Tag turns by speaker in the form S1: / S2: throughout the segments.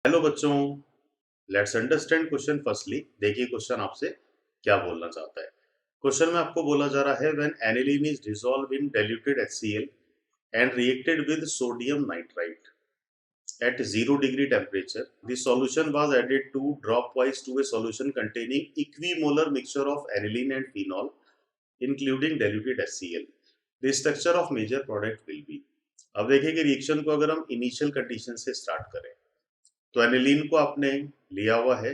S1: Hello बच्चों, let's understand question firstly. देखिए question आपसे क्या बोलना चाहता है। क्वेश्चन में आपको बोला जा रहा है when aniline is dissolve in diluted HCl and reacted with sodium nitrite at 0 degree temperature, the solution was added to dropwise to a solution containing equimolar mixture of aniline and phenol including diluted HCl. The structure of major product will be। अब देखिए कि reaction को अगर हम initial condition से start करें तो aniline को आपने लिया हुआ है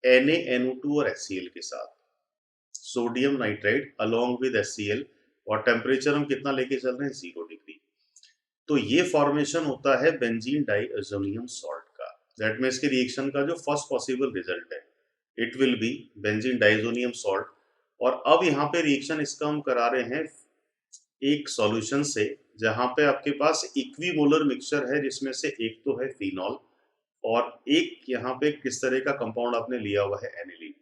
S1: NaNO2 और HCl के साथ, sodium nitride along with HCl, और टेम्परेचर हम कितना लेके चल रहे हैं 0 डिग्री। तो ये फॉर्मेशन होता है बेंजीन डाइअज़ोनियम सॉल्ट का। दैट मीन्स की रिएक्शन का जो फर्स्ट पॉसिबल रिजल्ट है it will be benzene diazonium salt. और अब यहाँ पे रिएक्शन इसका हम करा रहे हैं एक सॉल्यूशन से जहाँ पे आपके पास इक्विमोलर मिक्सचर है जिसमें से एक तो है फिनॉल और एक यहाँ पे किस तरह का कंपाउंड आपने लिया हुआ है एनिलीन।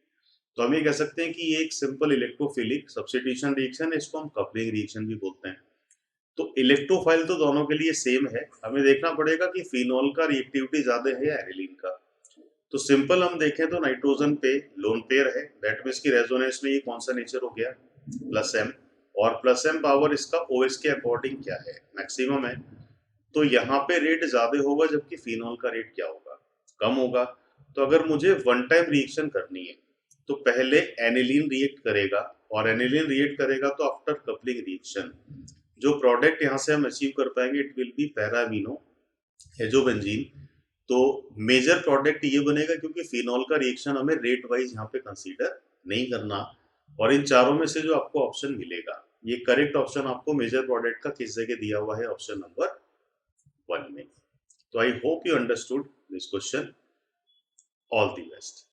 S1: तो हम ये कह सकते हैं कि ये एक सिंपल इलेक्ट्रोफिलिक सब्स्टिट्यूशन रिएक्शन है, इसको हम कपलिंग रिएक्शन भी बोलते हैं। तो इलेक्ट्रोफाइल तो दोनों के लिए सेम है, हमें देखना पड़ेगा कि फिनॉल का रिएक्टिविटी ज्यादा है या एनिलीन का। तो सिंपल हम देखें तो नाइट्रोजन पे लोन पेयर है, दैट मीन्स की रेजोनेंस में ये कौन सा नेचर हो गया प्लस एम, और प्लस एम पावर इसका OH के अकॉर्डिंग क्या है मैक्सिमम है। तो यहाँ पे रेट ज्यादा होगा जबकि फिनॉल का रेट क्या होगा कम होगा। तो अगर मुझे वन टाइम रिएक्शन करनी है तो पहले एनिलीन रिएक्ट करेगा और एनिलीन रिएक्ट करेगा तो आफ्टर कपलिंग रिएक्शन जो प्रोडक्ट यहाँ से हम अचीव कर पाएंगे इट विल बी पैरामीनो हेजोबेंजीन। तो मेजर प्रोडक्ट ये बनेगा क्योंकि फिनॉल का रिएक्शन हमें रेट वाइज यहाँ पे कंसीडर नहीं करना। और इन चारों में से जो आपको ऑप्शन मिलेगा ये करेक्ट ऑप्शन आपको मेजर प्रोडक्ट का किस जगह दिया हुआ है ऑप्शन नंबर 1 में। तो I hope you understood this question. All the best.